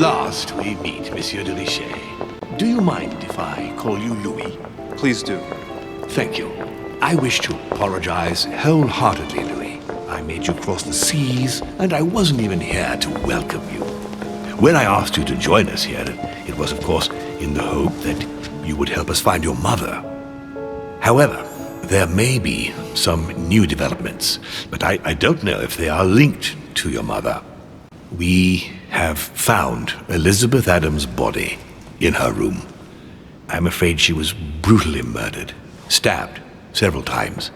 last we meet, Monsieur de Richet. Do you mind if I call you Louis? Please do. Thank you. I wish to apologize wholeheartedly, Louis. I made you cross the seas, and I wasn't even here to welcome you. When I asked you to join us here, it was, of course, in the hope that you would help us find your mother. However, there may be some new developments, but I don't know if they are linked to your mother. We have found Elizabeth Adams' body in her room. I'm afraid she was brutally murdered, stabbed several times.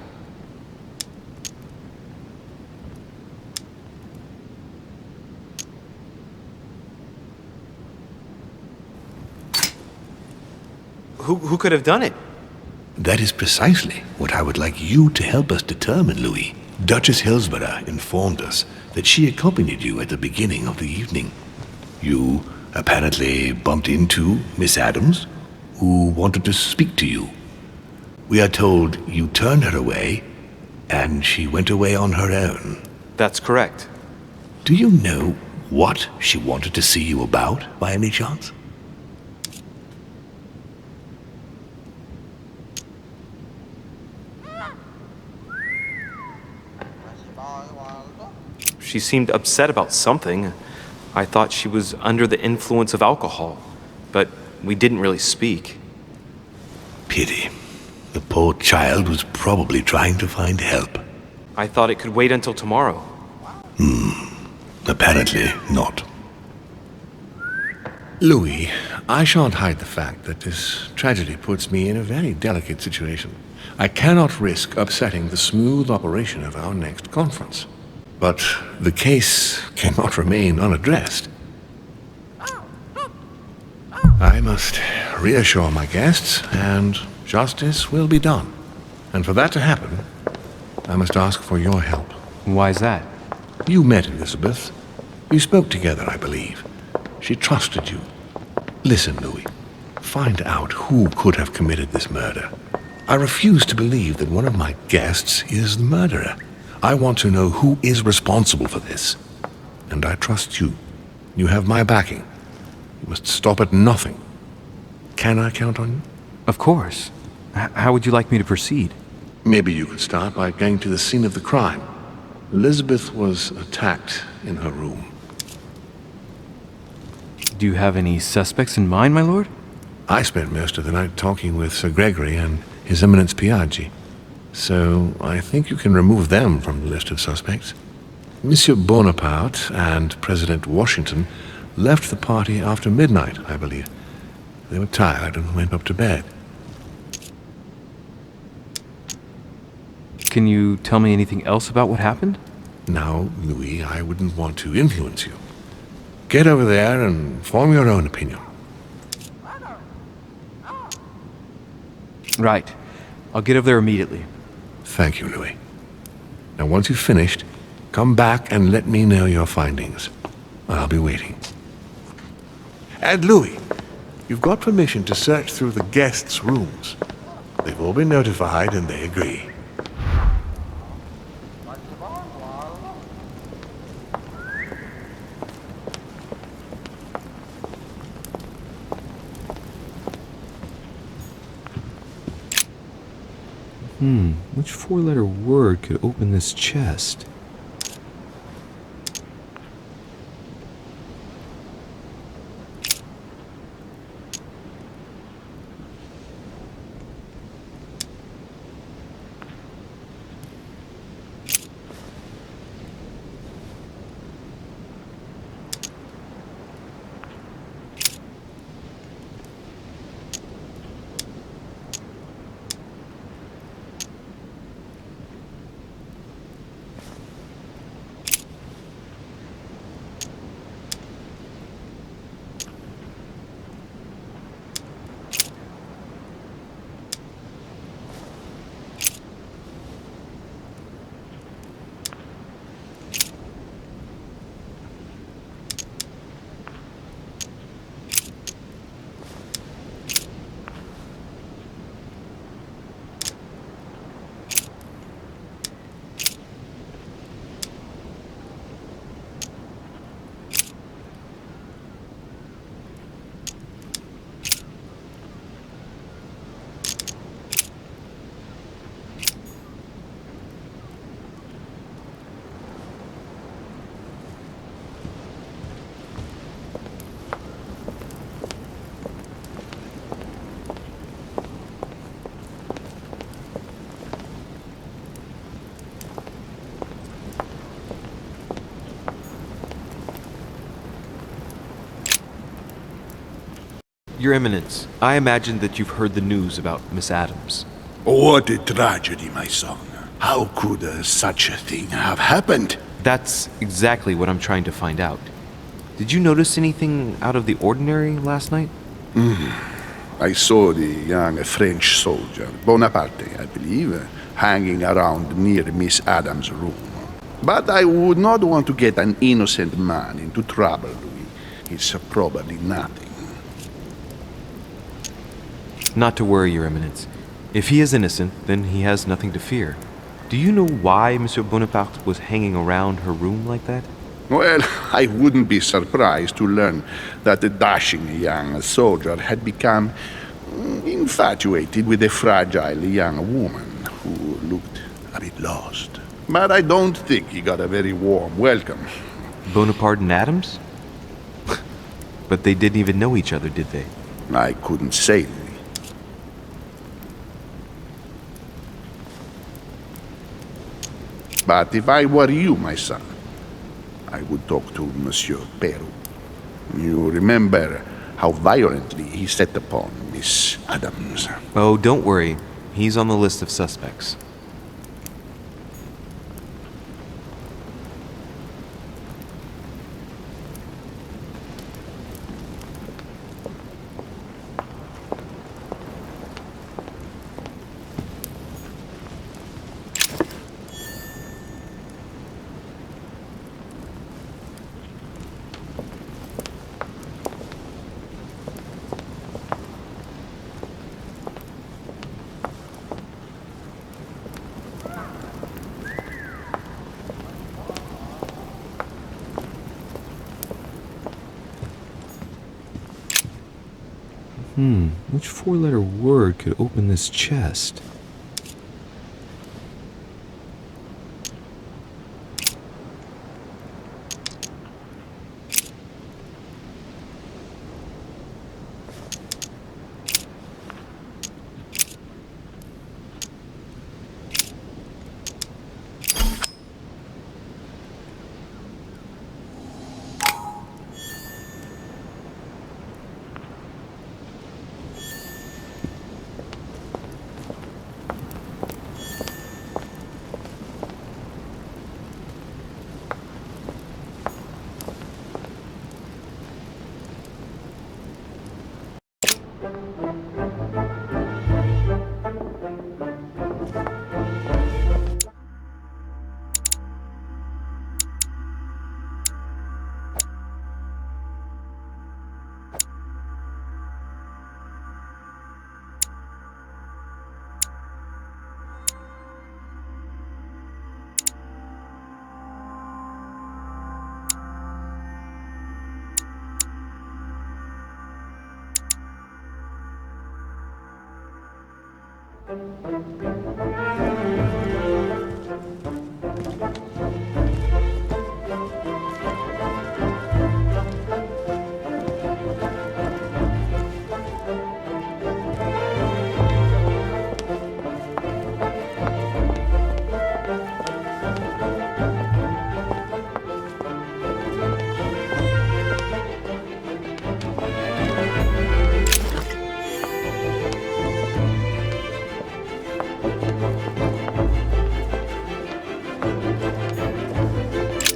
Who could have done it? That is precisely what I would like you to help us determine, Louis. Duchess Hillsborough informed us that she accompanied you at the beginning of the evening. You apparently bumped into Miss Adams, who wanted to speak to you. We are told you turned her away, and she went away on her own. That's correct. Do you know what she wanted to see you about, by any chance? She seemed upset about something. I thought she was under the influence of alcohol, but we didn't really speak. Pity. The poor child was probably trying to find help. I thought it could wait until tomorrow. Apparently not. Louis, I shan't hide the fact that this tragedy puts me in a very delicate situation. I cannot risk upsetting the smooth operation of our next conference. But the case cannot remain unaddressed. I must reassure my guests, and justice will be done. And for that to happen, I must ask for your help. Why is that? You met Elizabeth. You spoke together, I believe. She trusted you. Listen, Louis. Find out who could have committed this murder. I refuse to believe that one of my guests is the murderer. I want to know who is responsible for this. And I trust you. You have my backing. You must stop at nothing. Can I count on you? Of course. How would you like me to proceed? Maybe you could start by going to the scene of the crime. Elizabeth was attacked in her room. Do you have any suspects in mind, my lord? I spent most of the night talking with Sir Gregory and His Eminence Piaggi. So I think you can remove them from the list of suspects. Monsieur Bonaparte and President Washington left the party after midnight, I believe. They were tired and went up to bed. Can you tell me anything else about what happened? Now, Louis, I wouldn't want to influence you. Get over there and form your own opinion. Right. I'll get over there immediately. Thank you, Louis. Now, once you've finished, come back and let me know your findings. I'll be waiting. And Louis, you've got permission to search through the guests' rooms. They've all been notified and they agree. Which four-letter word could open this chest? Your Eminence, I imagine that you've heard the news about Miss Adams. What a tragedy, my son. How could such a thing have happened? That's exactly what I'm trying to find out. Did you notice anything out of the ordinary last night? I saw the young French soldier, Bonaparte, I believe, hanging around near Miss Adams' room. But I would not want to get an innocent man into trouble, Louis. It's probably nothing. Not to worry, Your Eminence. If he is innocent, then he has nothing to fear. Do you know why Monsieur Bonaparte was hanging around her room like that? Well, I wouldn't be surprised to learn that the dashing young soldier had become infatuated with a fragile young woman who looked a bit lost. But I don't think he got a very warm welcome. Bonaparte and Adams? But they didn't even know each other, did they? I couldn't say, Louis. But if I were you, my son, I would talk to Monsieur Peru. You remember how violently he set upon Miss Adams. Oh, don't worry. He's on the list of suspects. Which four-letter word could open this chest?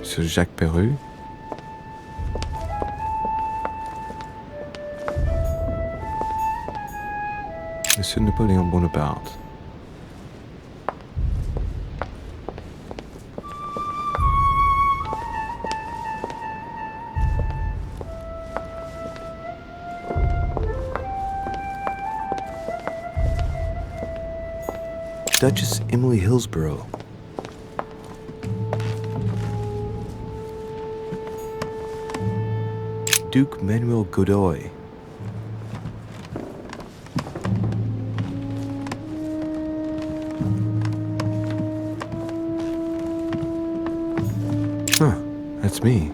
Sur Jacques Peru. Monsieur Napoléon Bonaparte. Duchess Emily Hillsborough. Duke Manuel Godoy. Huh, that's me.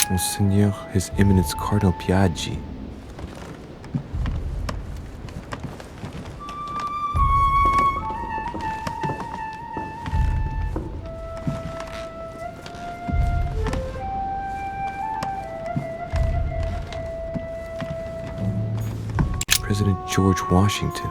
Monseigneur His Eminence Cardinal Piaggi. President George Washington.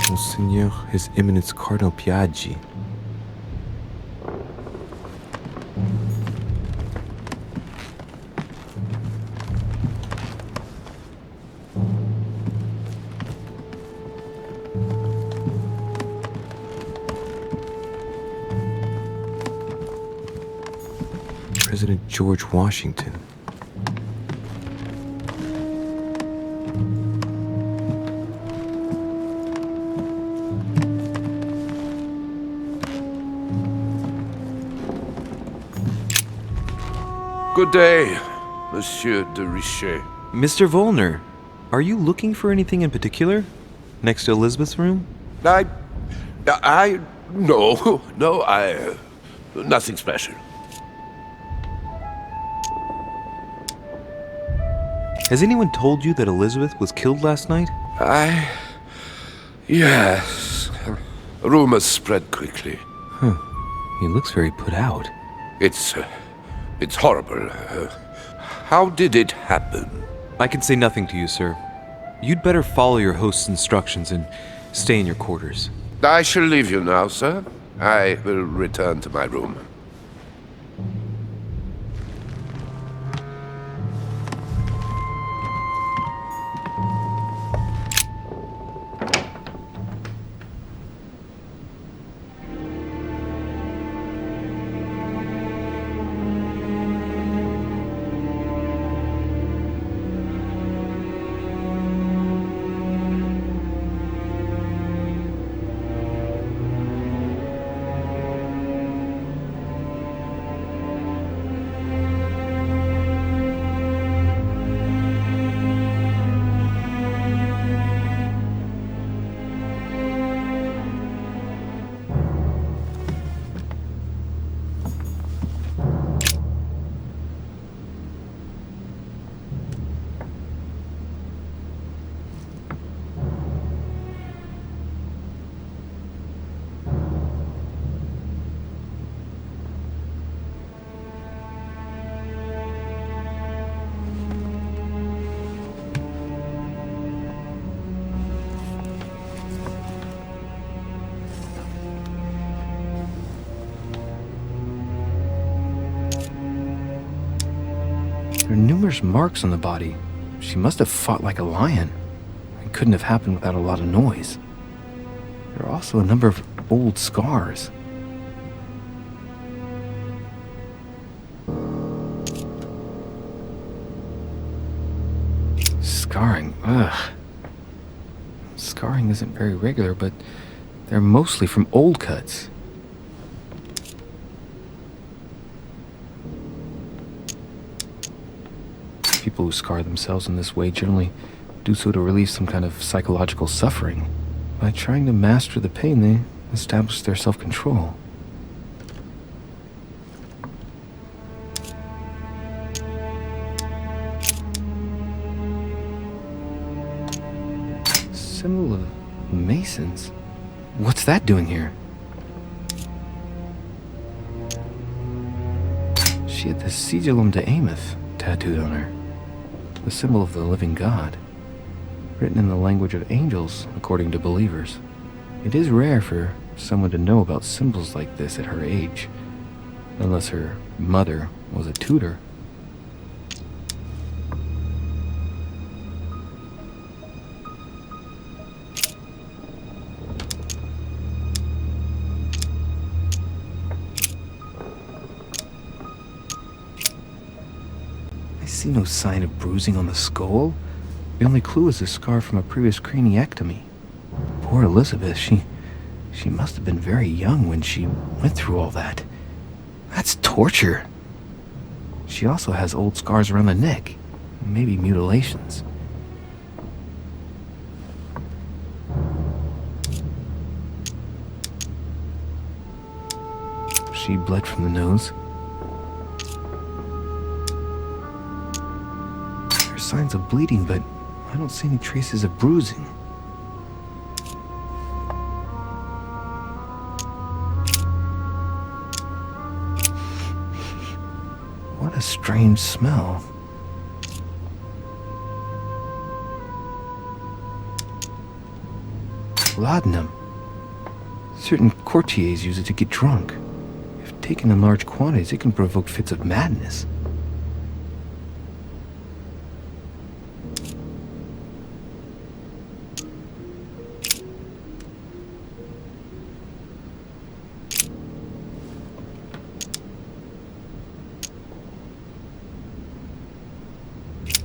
Monseigneur, His Eminence Cardinal Piaggi. President George Washington. Good day, Monsieur de Richet. Mr. Volner, are you looking for anything in particular? Next to Elizabeth's room? No, nothing special. Has anyone told you that Elizabeth was killed last night? Yes. Rumors spread quickly. He looks very put out. It's horrible. How did it happen? I can say nothing to you, sir. You'd better follow your host's instructions and stay in your quarters. I shall leave you now, sir. I will return to my room. There are numerous marks on the body. She must have fought like a lion. It couldn't have happened without a lot of noise. There are also a number of old scars. Scarring, ugh. Scarring isn't very regular, but they're mostly from old cuts. People who scar themselves in this way generally do so to relieve some kind of psychological suffering. By trying to master the pain, they establish their self-control. Symbol of Masons? What's that doing here? She had the Sigillum de Ameth tattooed on her. The symbol of the living God, written in the language of angels, according to believers. It is rare for someone to know about symbols like this at her age, unless her mother was a tutor. I see no sign of bruising on the skull. The only clue is a scar from a previous craniectomy. Poor Elizabeth, she must have been very young when she went through all that. That's torture. She also has old scars around the neck, maybe mutilations. she bled from the nose. There are signs of bleeding, but I don't see any traces of bruising. What a strange smell. Laudanum. Certain courtiers use it to get drunk. If taken in large quantities, it can provoke fits of madness.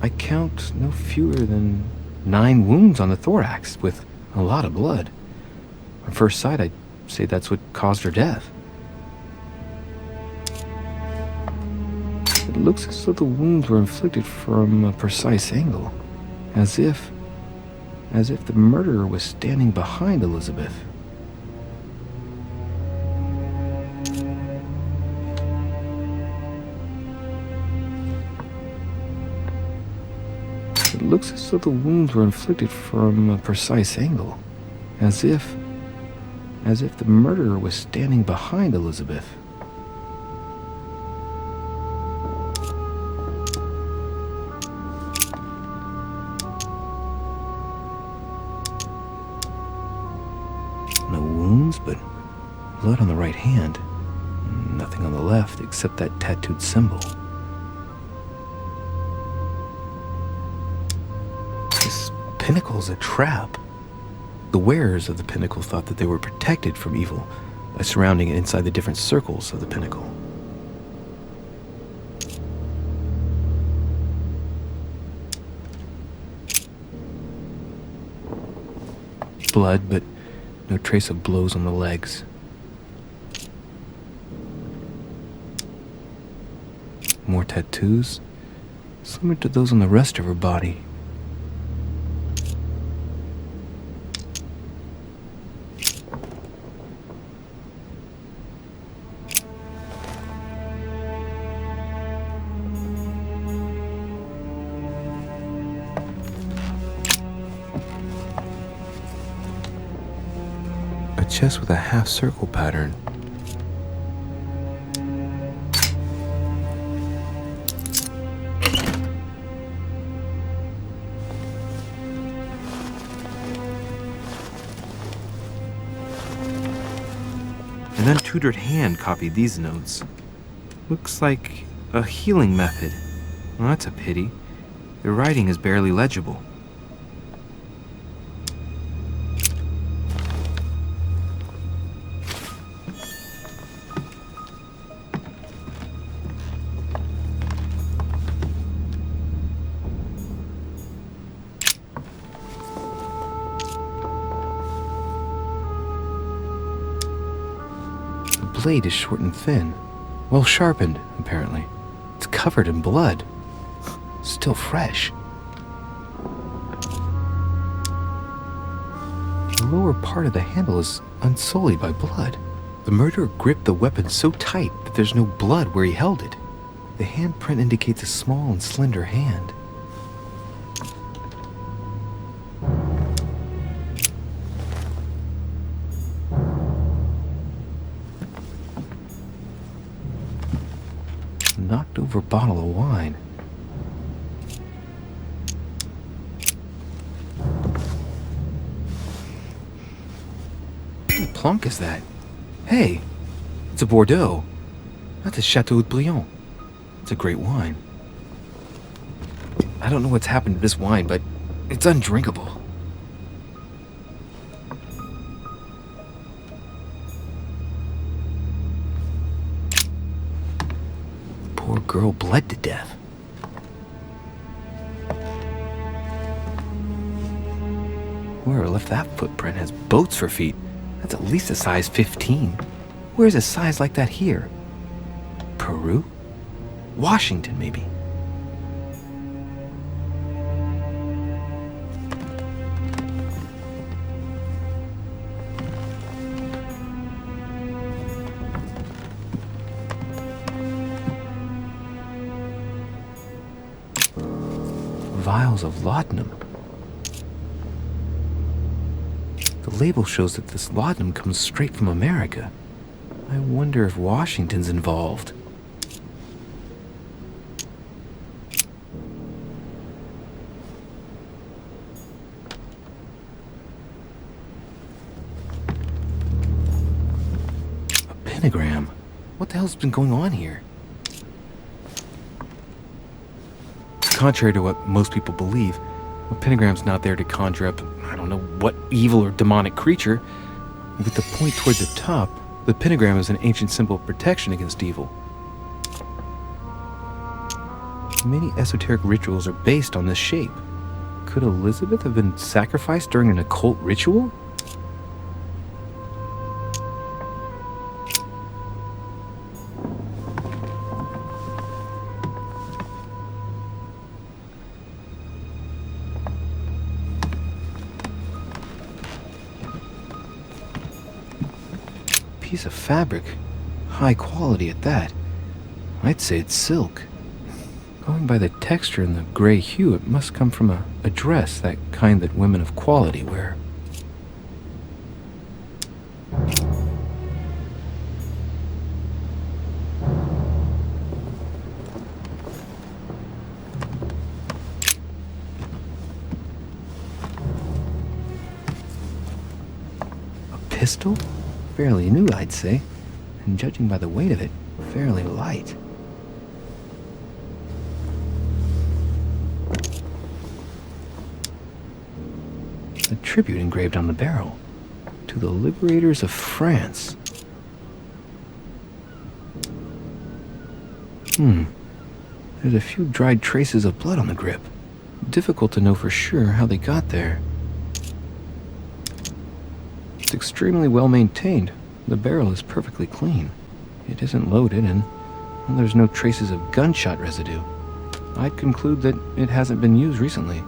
I count no fewer than 9 wounds on the thorax, with a lot of blood. On first sight, I'd say that's what caused her death. It looks as though the wounds were inflicted from a precise angle, as if the murderer was standing behind Elizabeth. It looks as though the wounds were inflicted from a precise angle, as if the murderer was standing behind Elizabeth. No wounds, but blood on the right hand. Nothing on the left except that tattooed symbol. This pinnacle's a trap. The wearers of the pinnacle thought that they were protected from evil by surrounding it inside the different circles of the pinnacle. Blood, but no trace of blows on the legs. More tattoos, similar to those on the rest of her body. A chest with a half-circle pattern. An untutored hand copied these notes. Looks like a healing method. Well, that's a pity. The writing is barely legible. The blade is short and thin, well sharpened, apparently. It's covered in blood. Still fresh. The lower part of the handle is unsullied by blood. The murderer gripped the weapon so tight that there's no blood where he held it. The handprint indicates a small and slender hand. Knocked over bottle of wine. What plonk is that? Hey, it's a Bordeaux. That's a Chateau de Briand. It's a great wine. I don't know what's happened to this wine, but it's undrinkable. Poor girl bled to death. Whoever left that footprint has boats for feet. That's at least a size 15. Where's a size like that here? Peru? Washington, maybe. vials of laudanum. The label shows that this laudanum comes straight from America. I wonder if Washington's involved. A pentagram? What the hell's been going on here? Contrary to what most people believe, a pentagram's not there to conjure up, I don't know what evil or demonic creature. With the point toward the top, the pentagram is an ancient symbol of protection against evil. Many esoteric rituals are based on this shape. Could Elizabeth have been sacrificed during an occult ritual? Piece of fabric, high quality at that. I'd say it's silk. Going by the texture and the gray hue, it must come from a dress, that kind that women of quality wear. A pistol? Fairly new, I'd say, and judging by the weight of it, fairly light. A tribute engraved on the barrel to the liberators of France. There's a few dried traces of blood on the grip. Difficult to know for sure how they got there. It's extremely well maintained. The barrel is perfectly clean. It isn't loaded, and there's no traces of gunshot residue. I'd conclude that it hasn't been used recently.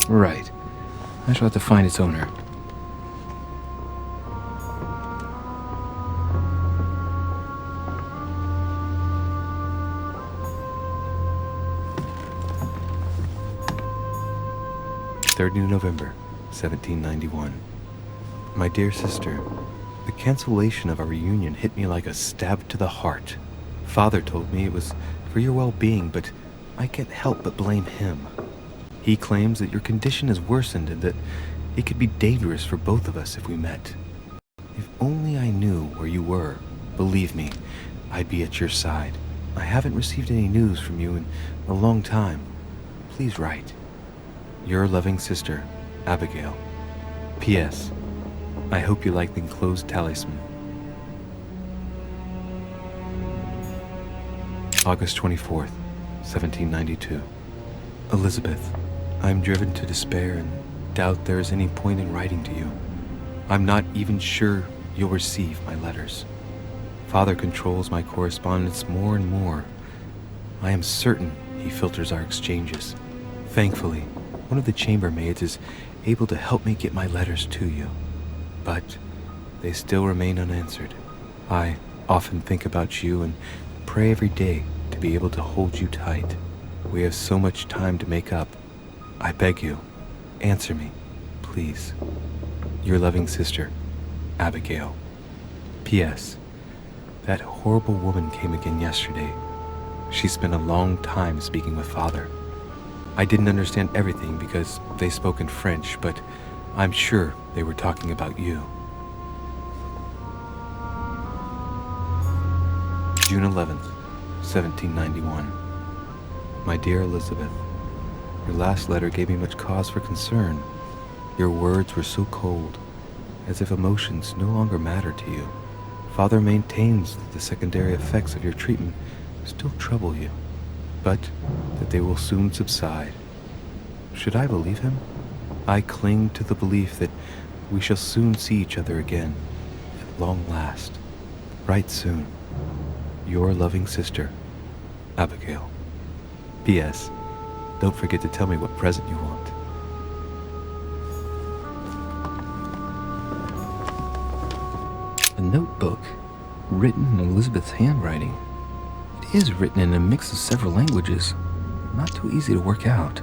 Right. I shall have to find its owner. November 1791. My dear sister, the cancellation of our reunion hit me like a stab to the heart. Father told me it was for your well-being, but I can't help but blame him. He claims that your condition has worsened and that it could be dangerous for both of us if we met. If only I knew where you were, believe me, I'd be at your side. I haven't received any news from you in a long time. Please write. Your loving sister, Abigail. P.S. I hope you like the enclosed talisman. August 24th, 1792. Elizabeth, I'm driven to despair and doubt there is any point in writing to you. I'm not even sure you'll receive my letters. Father controls my correspondence more and more. I am certain he filters our exchanges. Thankfully, one of the chambermaids is able to help me get my letters to you. But they still remain unanswered. I often think about you and pray every day to be able to hold you tight. We have so much time to make up. I beg you, answer me, please. Your loving sister, Abigail. P.S. That horrible woman came again yesterday. She spent a long time speaking with Father. I didn't understand everything because they spoke in French, but I'm sure they were talking about you. June 11th, 1791. My dear Elizabeth, your last letter gave me much cause for concern. Your words were so cold, as if emotions no longer matter to you. Father maintains that the secondary effects of your treatment still trouble you, but that they will soon subside. Should I believe him? I cling to the belief that we shall soon see each other again, at long last. Write soon. Your loving sister, Abigail. P.S. Don't forget to tell me what present you want. A notebook, written in Elizabeth's handwriting. It is written in a mix of several languages. not too easy to work out.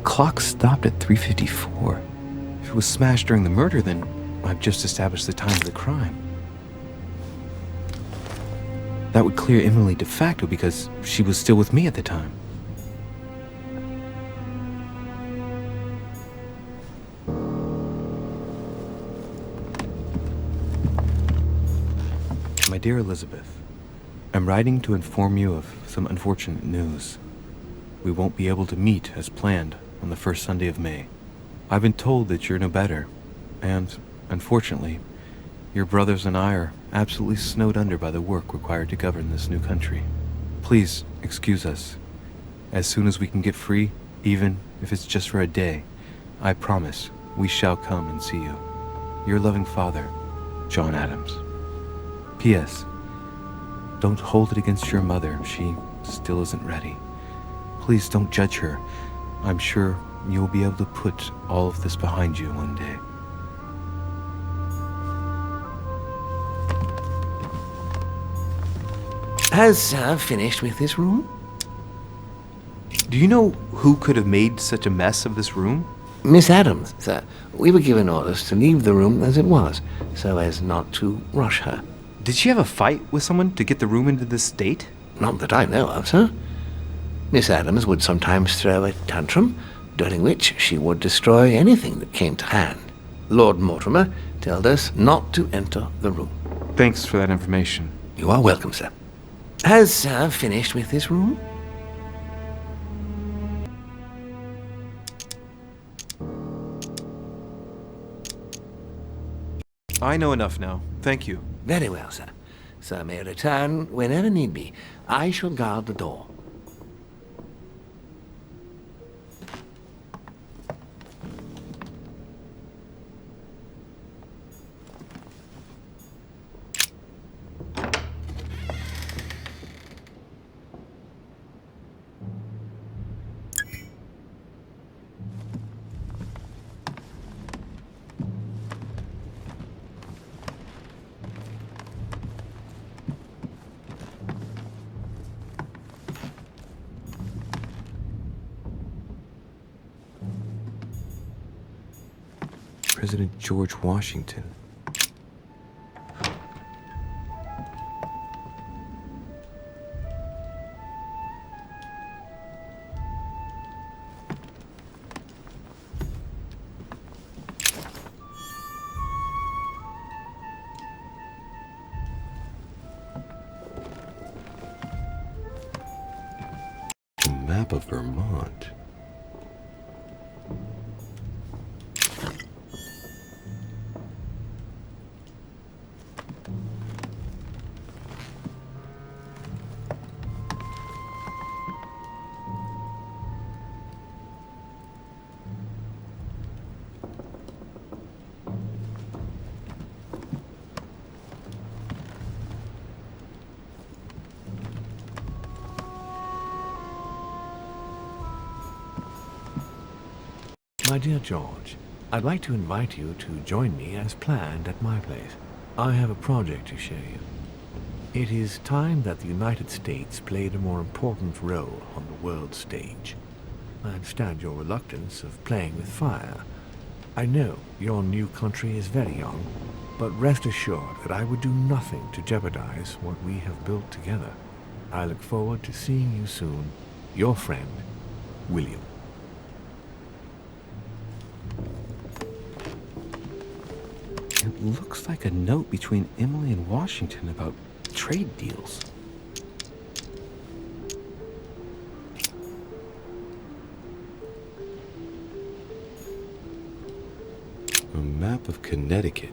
Clock stopped at 3:54. If it was smashed during the murder, then I've just established the time of the crime. That would clear Emily de facto because she was still with me at the time. My dear Elizabeth, I'm writing to inform you of some unfortunate news. We won't be able to meet as planned on the first Sunday of May. I've been told that you're no better, and, unfortunately, your brothers and I are absolutely snowed under by the work required to govern this new country. Please excuse us. As soon as we can get free, even if it's just for a day, I promise we shall come and see you. Your loving father, John Adams. P.S. Don't hold it against your mother. She still isn't ready. Please don't judge her. I'm sure you'll be able to put all of this behind you one day. Has Sir finished with this room? Do you know who could have made such a mess of this room? Miss Adams, sir. We were given orders to leave the room as it was, so as not to rush her. Did she have a fight with someone to get the room into this state? Not that I know of, sir. Miss Adams would sometimes throw a tantrum, during which she would destroy anything that came to hand. Lord Mortimer told us not to enter the room. Thanks for that information. You are welcome, sir. Has Sir finished with this room? I know enough now. Thank you. Very well, sir. Sir may return whenever need be. I shall guard the door. President George Washington. A map of Vermont. My dear George, I'd like to invite you to join me as planned at my place. I have a project to show you. It is time that the United States played a more important role on the world stage. I understand your reluctance of playing with fire. I know your new country is very young, but rest assured that I would do nothing to jeopardize what we have built together. I look forward to seeing you soon. Your friend, William. It looks like a note between Emily and Washington about trade deals. A map of Connecticut.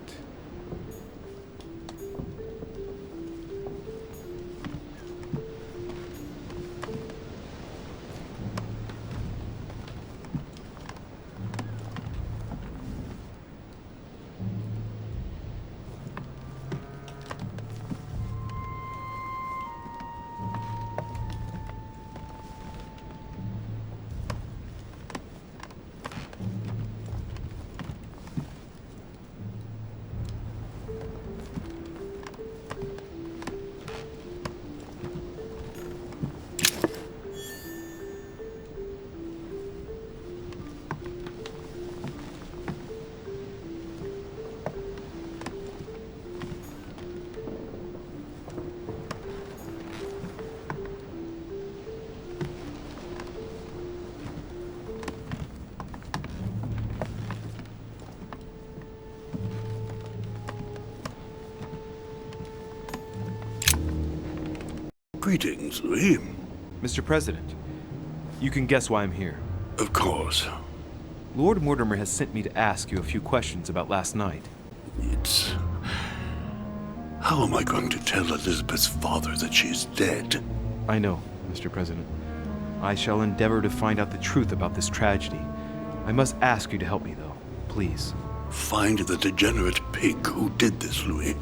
Greetings, Louis. Mr. President, you can guess why I'm here. Of course. Lord Mortimer has sent me to ask you a few questions about last night. It's... How am I going to tell Elizabeth's father that she's dead? I know, Mr. President. I shall endeavor to find out the truth about this tragedy. I must ask you to help me, though. Please. Find the degenerate pig who did this, Louis.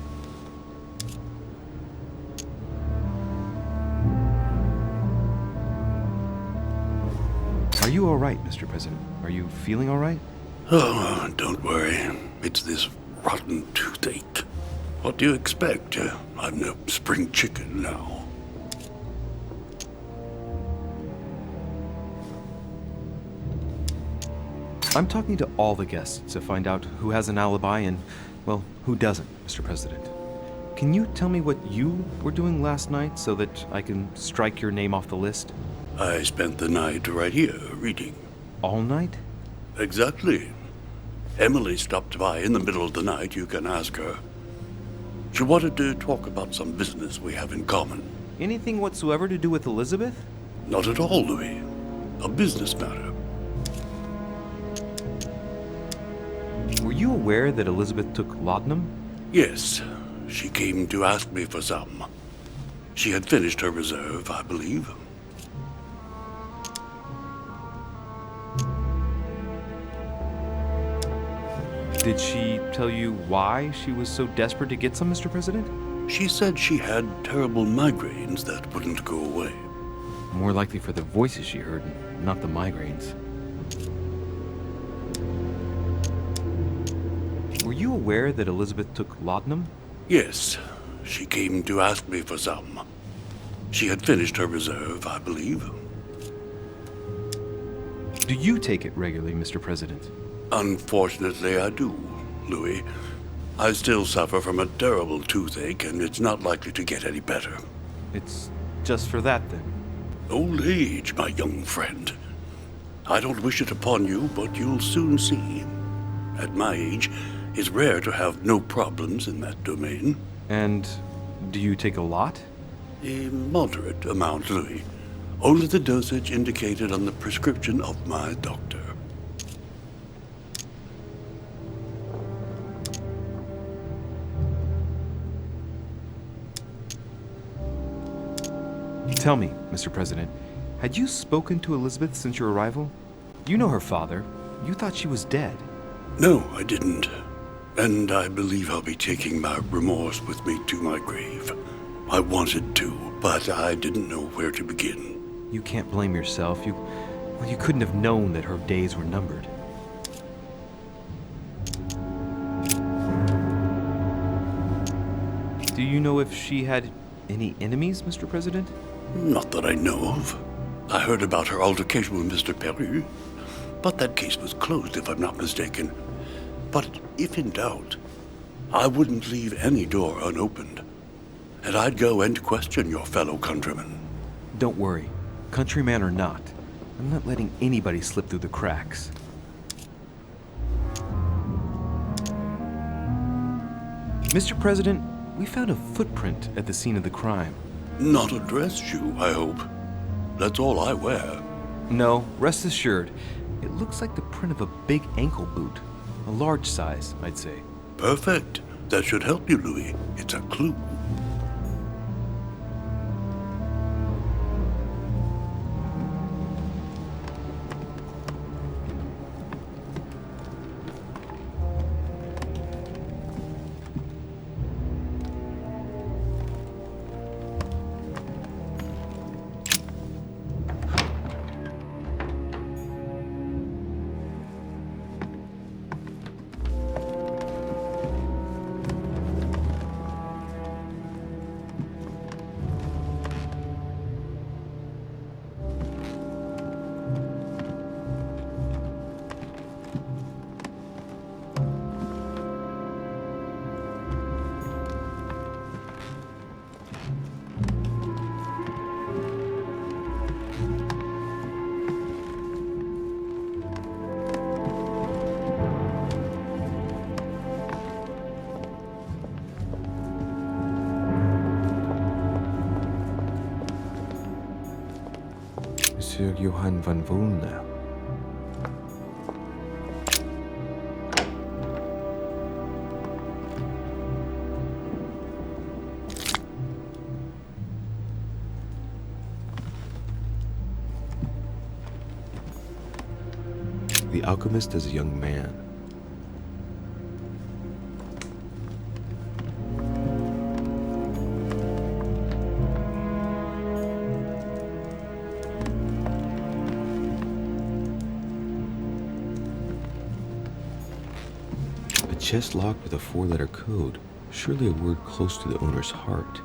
Are you all right, Mr. President? Are you feeling all right? Oh, don't worry. It's this rotten toothache. What do you expect? I'm no spring chicken now. I'm talking to all the guests to find out who has an alibi and, well, who doesn't, Mr. President. Can you tell me what you were doing last night so that I can strike your name off the list? I spent the night right here, reading. All night? Exactly. Emily stopped by in the middle of the night, you can ask her. She wanted to talk about some business we have in common. Anything whatsoever to do with Elizabeth? Not at all, Louis. A business matter. Were you aware that Elizabeth took laudanum? Yes, she came to ask me for some. She had finished her reserve, I believe. Did she tell you why she was so desperate to get some, Mr. President? She said she had terrible migraines that wouldn't go away. More likely for the voices she heard, not the migraines. Were you aware that Elizabeth took laudanum? Yes, she came to ask me for some. She had finished her reserve, I believe. Do you take it regularly, Mr. President? Unfortunately, I do, Louis. I still suffer from a terrible toothache, and it's not likely to get any better. It's just for that, then. Old age, my young friend. I don't wish it upon you, but you'll soon see. At my age, it's rare to have no problems in that domain. And do you take a lot? A moderate amount, Louis. Only the dosage indicated on the prescription of my doctor. Tell me, Mr. President, had you spoken to Elizabeth since your arrival? You know her father. You thought she was dead. No, I didn't. And I believe I'll be taking my remorse with me to my grave. I wanted to, but I didn't know where to begin. You can't blame yourself. You couldn't have known that her days were numbered. Do you know if she had any enemies, Mr. President? Not that I know of. I heard about her altercation with Mr. Perry, but that case was closed if I'm not mistaken. But if in doubt, I wouldn't leave any door unopened. And I'd go and question your fellow countrymen. Don't worry, countryman or not, I'm not letting anybody slip through the cracks. Mr. President, we found a footprint at the scene of the crime. Not a dress shoe, I hope. That's all I wear. No, rest assured, it looks like the print of a big ankle boot. A large size, I'd say. Perfect. That should help you, Louis. It's a clue. Monsieur Johann van Volnau. The alchemist as a young man. A chest locked with a 4-letter code, surely a word close to the owner's heart.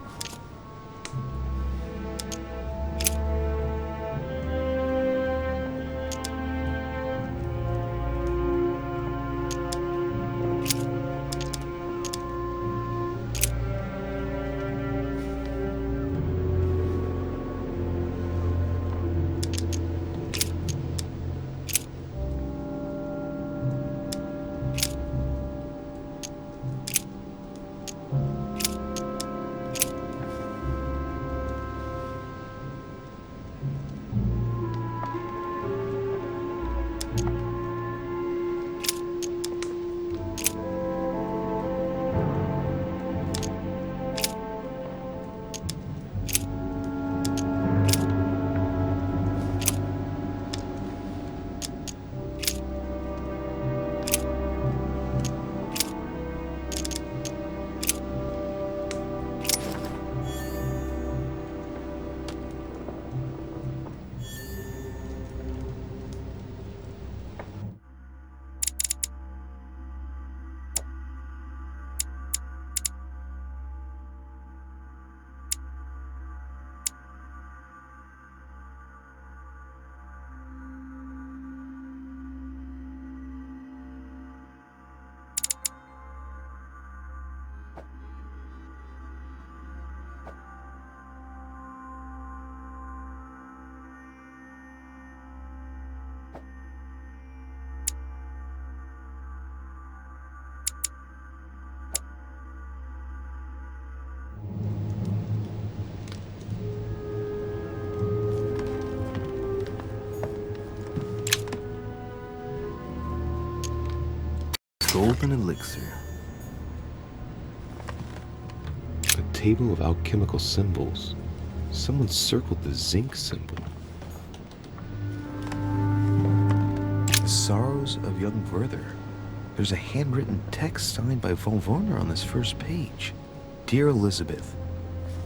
Golden elixir. A table of alchemical symbols. Someone circled the zinc symbol. The sorrows of young Werther. There's a handwritten text signed by von Werner on this first page. Dear Elizabeth,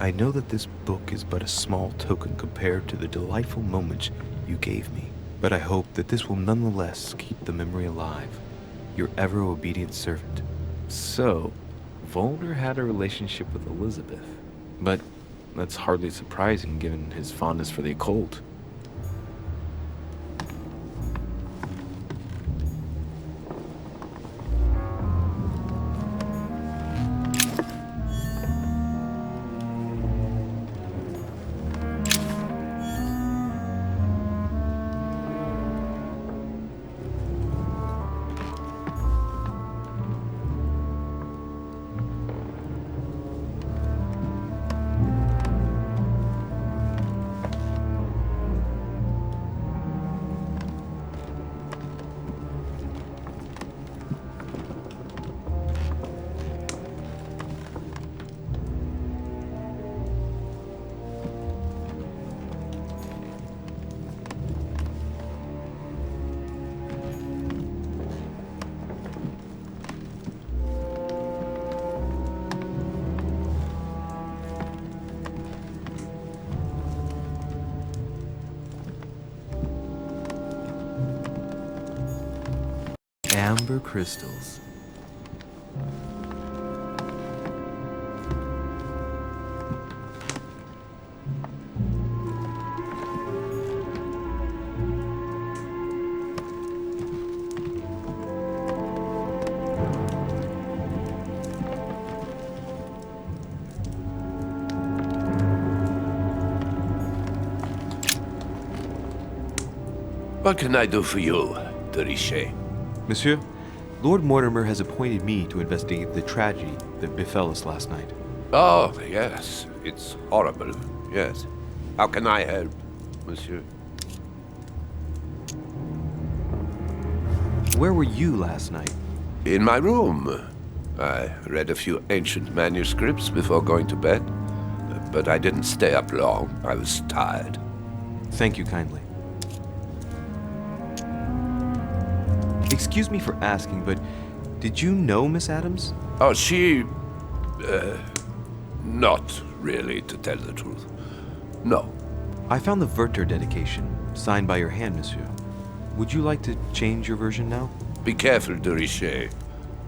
I know that this book is but a small token compared to the delightful moments you gave me, but I hope that this will nonetheless keep the memory alive. Your ever-obedient servant. So, Volner had a relationship with Elizabeth. But that's hardly surprising given his fondness for the occult. Amber crystals. What can I do for you, de Richet? Monsieur, Lord Mortimer has appointed me to investigate the tragedy that befell us last night. Oh, yes. It's horrible. Yes. How can I help, monsieur? Where were you last night? In my room. I read a few ancient manuscripts before going to bed, but I didn't stay up long. I was tired. Thank you kindly. Excuse me for asking, but did you know Miss Adams? Oh, she... not really, to tell the truth. No. I found the Werther dedication, signed by your hand, monsieur. Would you like to change your version now? Be careful, de Richet.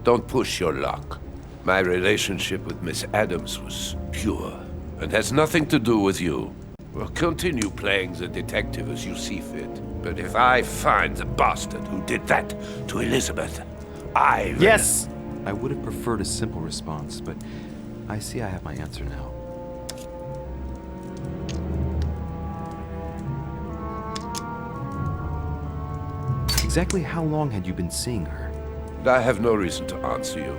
Don't push your luck. My relationship with Miss Adams was pure, and has nothing to do with you. Well, continue playing the detective as you see fit. But if I find the bastard who did that to Elizabeth, I... Yes! I would have preferred a simple response, but I see I have my answer now. Exactly how long had you been seeing her? I have no reason to answer you.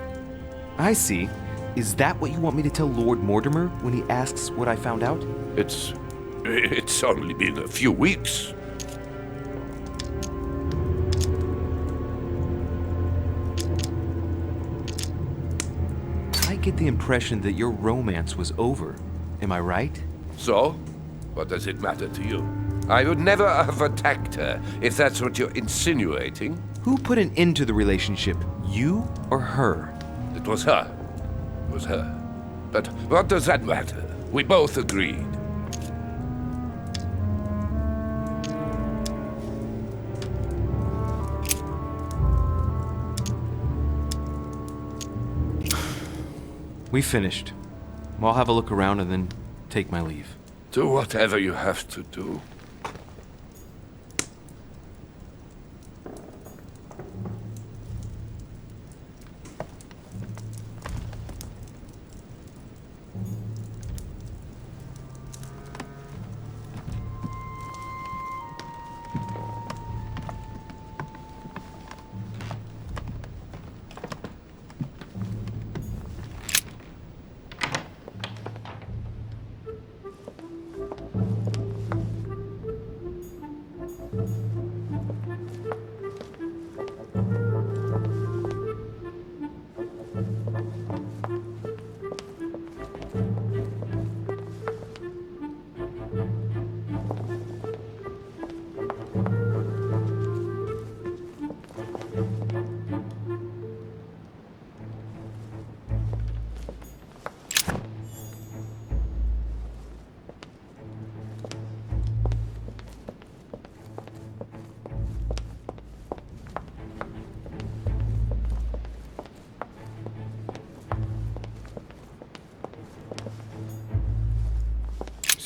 I see. Is that what you want me to tell Lord Mortimer when he asks what I found out? It's only been a few weeks. I get the impression that your romance was over. Am I right? So? What does it matter to you? I would never have attacked her, if that's what you're insinuating. Who put an end to the relationship? You or her? It was her. It was her. But what does that matter? We both agreed. We finished. I'll have a look around and then take my leave. Do whatever you have to do.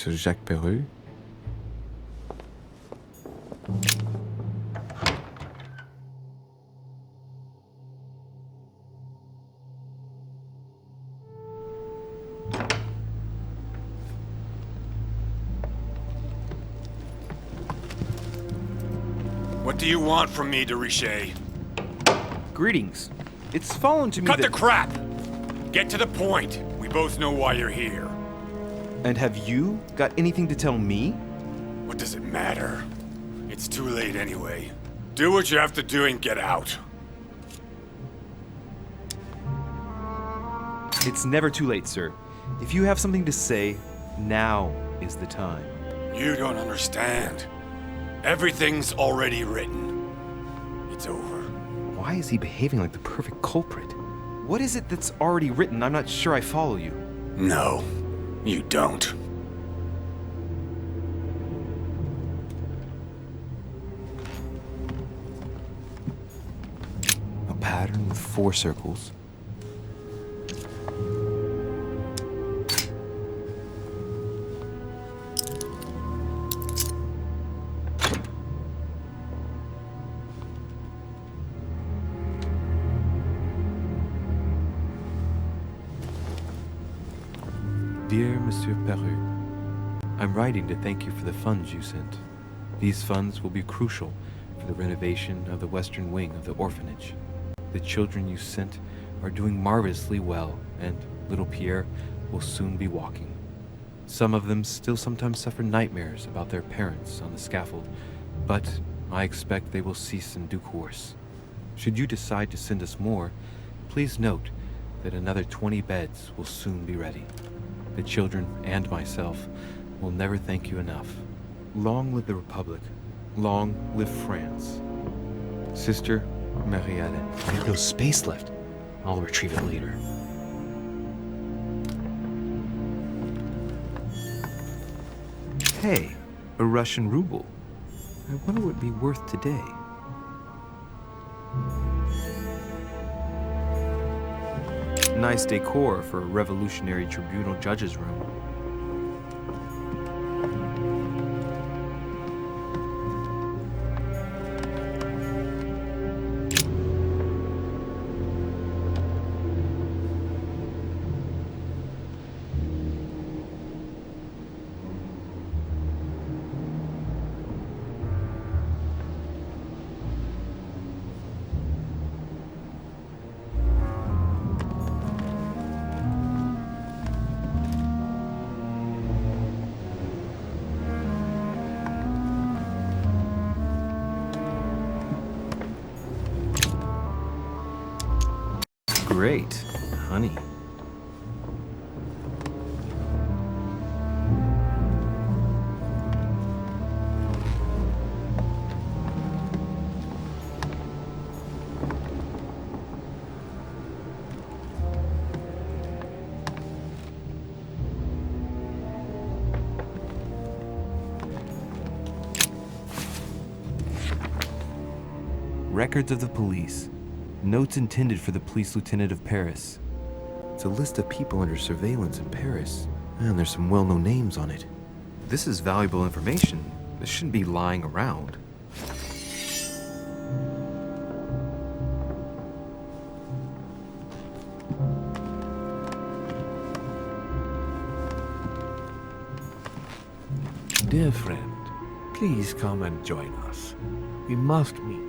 Monsieur Jacques Perru? What do you want from me, de Richet? Greetings. It's fallen to me Cut that... the crap! Get to the point. We both know why you're here. And have you got anything to tell me? What does it matter? It's too late anyway. Do what you have to do and get out. It's never too late, sir. If you have something to say, now is the time. You don't understand. Everything's already written. It's over. Why is he behaving like the perfect culprit? What is it that's already written? I'm not sure I follow you. No, you don't. A pattern with 4 circles. Dear Monsieur Perru, I'm writing to thank you for the funds you sent. These funds will be crucial for the renovation of the western wing of the orphanage. The children you sent are doing marvelously well, and little Pierre will soon be walking. Some of them still sometimes suffer nightmares about their parents on the scaffold, but I expect they will cease in due course. Should you decide to send us more, please note that another 20 beds will soon be ready. The children and myself will never thank you enough. Long live the Republic. Long live France. Sister Marielle. I have no space left. I'll retrieve it later. Hey, a Russian ruble. I wonder what it'd be worth today. Nice decor for a revolutionary tribunal judge's room. Great, honey. Records of the police. Notes intended for the police lieutenant of Paris. It's a list of people under surveillance in Paris, and there's some well-known names on it. This is valuable information. This shouldn't be lying around. Dear friend, please come and join us. We must meet.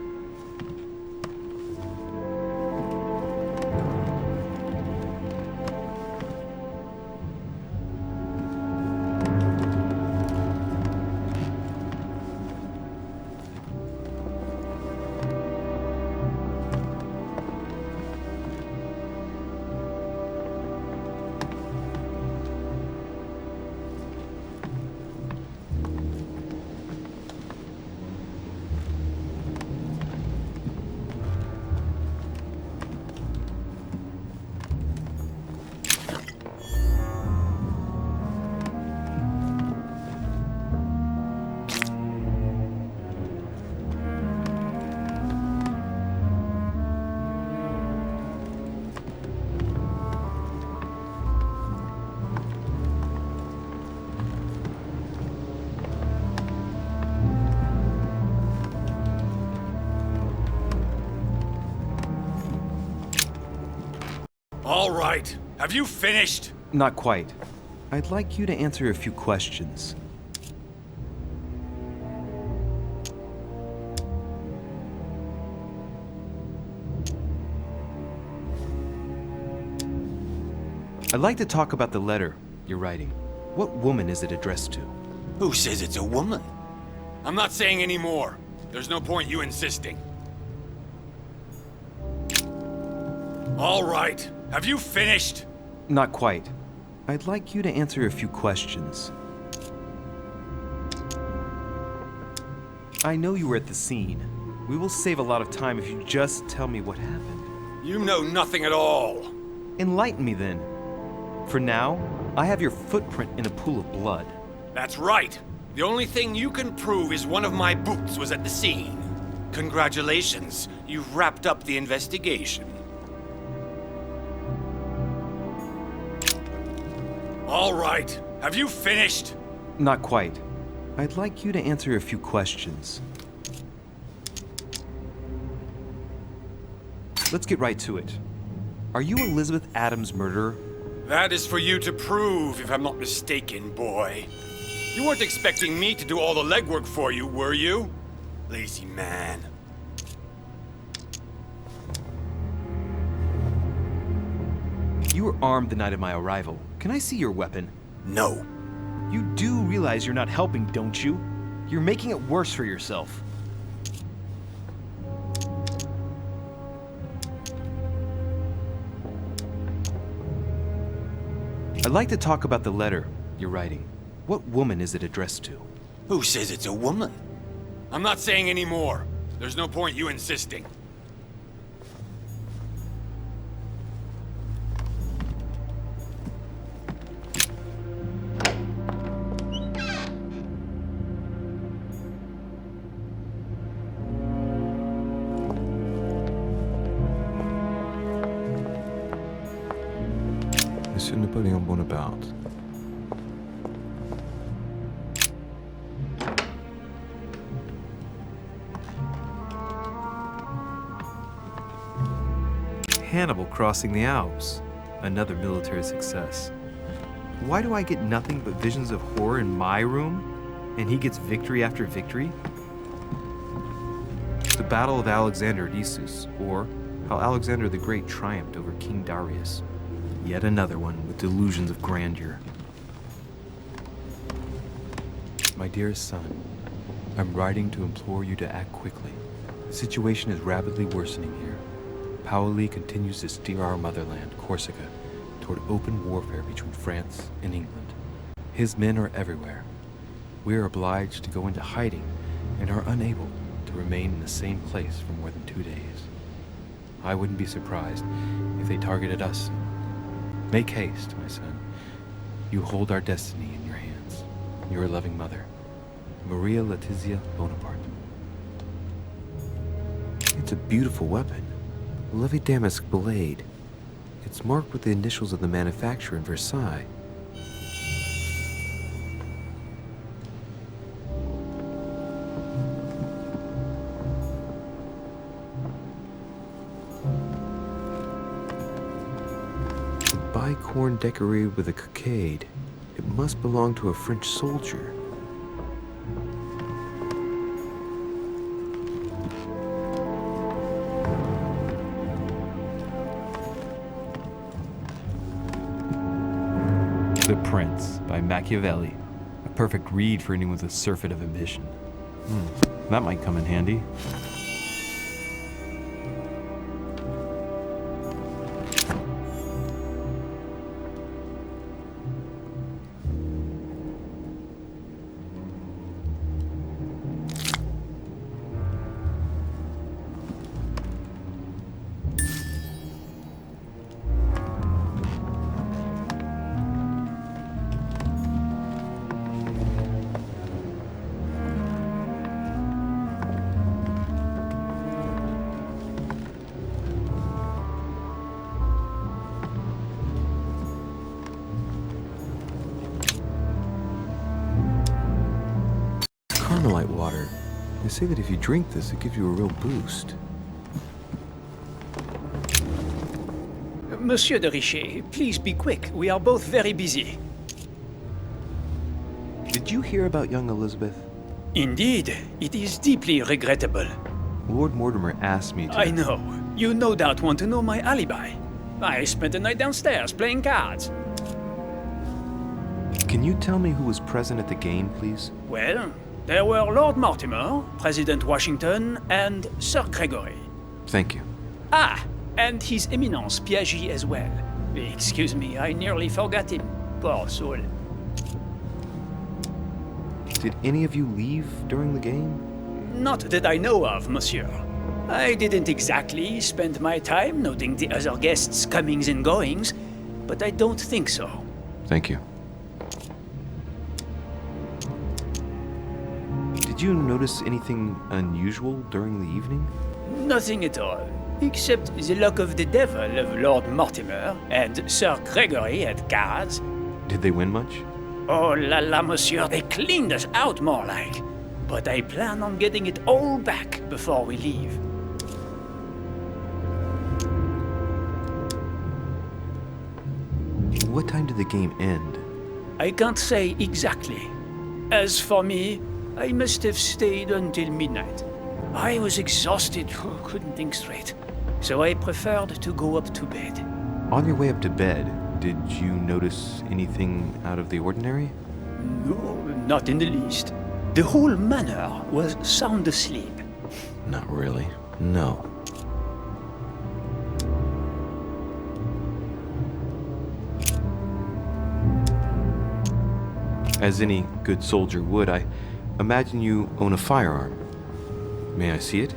All right. Have you finished? Not quite. I'd like you to answer a few questions. I'd like to talk about the letter you're writing. What woman is it addressed to? Who says it's a woman? I'm not saying any more. There's no point you insisting. All right. Have you finished? Not quite. I'd like you to answer a few questions. I know you were at the scene. We will save a lot of time if you just tell me what happened. You know nothing at all. Enlighten me then. For now, I have your footprint in a pool of blood. That's right. The only thing you can prove is one of my boots was at the scene. Congratulations. You've wrapped up the investigation. All right. Have you finished? Not quite. I'd like you to answer a few questions. Let's get right to it. Are you Elizabeth Adams' murderer? That is for you to prove, if I'm not mistaken, boy. You weren't expecting me to do all the legwork for you, were you? Lazy man. You were armed the night of my arrival. Can I see your weapon? No. You do realize you're not helping, don't you? You're making it worse for yourself. I'd like to talk about the letter you're writing. What woman is it addressed to? Who says it's a woman? I'm not saying any more. There's no point you insisting. Monsieur Napoleon Bonaparte. Hannibal crossing the Alps. Another military success. Why do I get nothing but visions of horror in my room, and he gets victory after victory? The Battle of Alexander at Issus, or how Alexander the Great triumphed over King Darius. Yet another one with delusions of grandeur. My dearest son, I'm writing to implore you to act quickly. The situation is rapidly worsening here. Paoli continues to steer our motherland, Corsica, toward open warfare between France and England. His men are everywhere. We are obliged to go into hiding and are unable to remain in the same place for more than 2 days. I wouldn't be surprised if they targeted us. Make haste, my son. You hold our destiny in your hands. Your loving mother, Maria Letizia Bonaparte. It's a beautiful weapon. A lovely damask blade. It's marked with the initials of the manufacturer in Versailles. Bicorn decorated with a cockade. It must belong to a French soldier. The Prince by Machiavelli. A perfect read for anyone with a surfeit of ambition. That might come in handy. Carmelite water. They say that if you drink this, it gives you a real boost. Monsieur de Richet, please be quick. We are both very busy. Did you hear about young Elizabeth? Indeed, it is deeply regrettable. Lord Mortimer asked me to... I know. You no doubt want to know my alibi. I spent the night downstairs playing cards. Can you tell me who was present at the game, please? Well, there were Lord Mortimer, President Washington, and Sir Gregory. Thank you. Ah, and His Eminence Piaget as well. Excuse me, I nearly forgot him. Poor soul. Did any of you leave during the game? Not that I know of, monsieur. I didn't exactly spend my time noting the other guests' comings and goings, but I don't think so. Thank you. Did you notice anything unusual during the evening? Nothing at all, except the luck of the devil of Lord Mortimer and Sir Gregory at cards. Did they win much? Oh la la, monsieur, they cleaned us out more like. But I plan on getting it all back before we leave. What time did the game end? I can't say exactly. As for me, I must have stayed until midnight. I was exhausted, couldn't think straight. So I preferred to go up to bed. On your way up to bed, did you notice anything out of the ordinary? No, not in the least. The whole manor was sound asleep. Not really. No. As any good soldier would, I imagine you own a firearm. May I see it?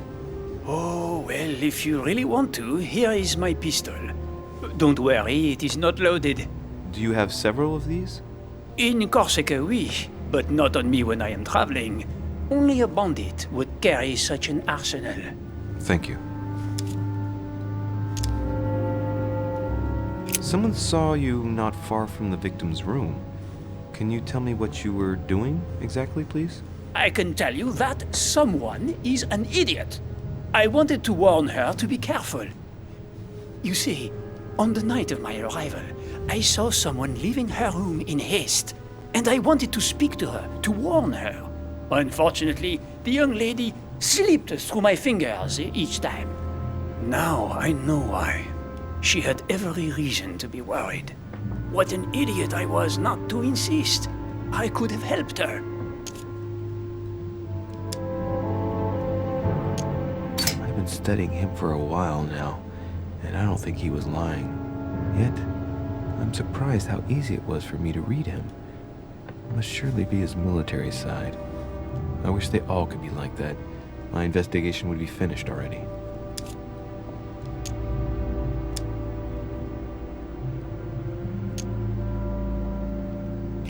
Oh, well, if you really want to, here is my pistol. Don't worry, it is not loaded. Do you have several of these? In Corsica, oui, but not on me when I am traveling. Only a bandit would carry such an arsenal. Thank you. Someone saw you not far from the victim's room. Can you tell me what you were doing exactly, please? I can tell you that someone is an idiot. I wanted to warn her to be careful. You see, on the night of my arrival, I saw someone leaving her room in haste, and I wanted to speak to her, to warn her. Unfortunately, the young lady slipped through my fingers each time. Now I know why. She had every reason to be worried. What an idiot I was not to insist. I could have helped her. I've been studying him for a while now, and I don't think he was lying. Yet, I'm surprised how easy it was for me to read him. It must surely be his military side. I wish they all could be like that. My investigation would be finished already.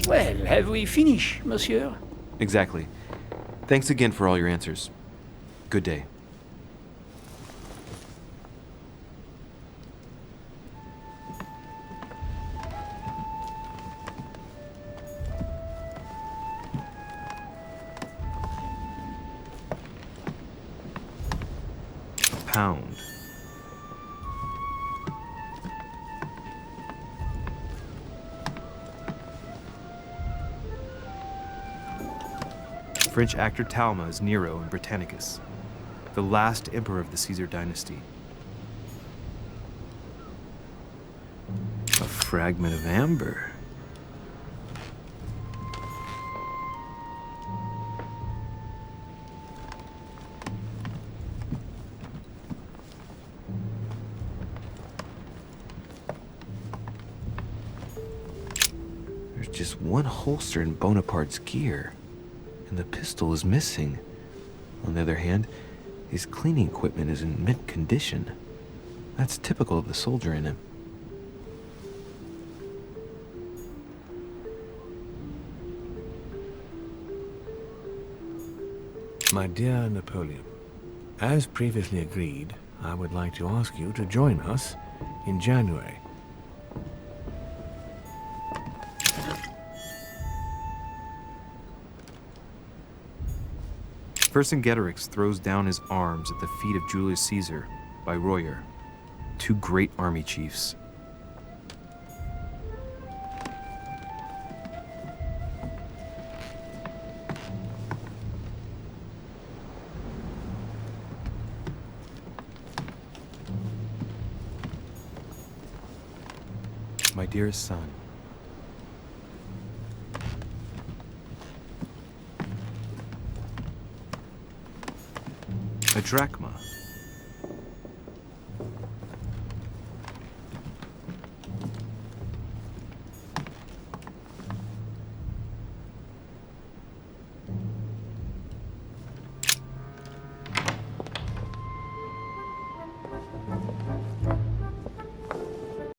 Well, have we finished, monsieur? Exactly. Thanks again for all your answers. Good day. Pound. French actor Talma is Nero in Britannicus, the last emperor of the Caesar dynasty. A fragment of amber. There's just one holster in Bonaparte's gear. And the pistol is missing. On the other hand, his cleaning equipment is in mint condition. That's typical of the soldier in him. My dear Napoleon, as previously agreed, I would like to ask you to join us in January. Vercingetorix throws down his arms at the feet of Julius Caesar by Royer, two great army chiefs. My dearest son, a drachma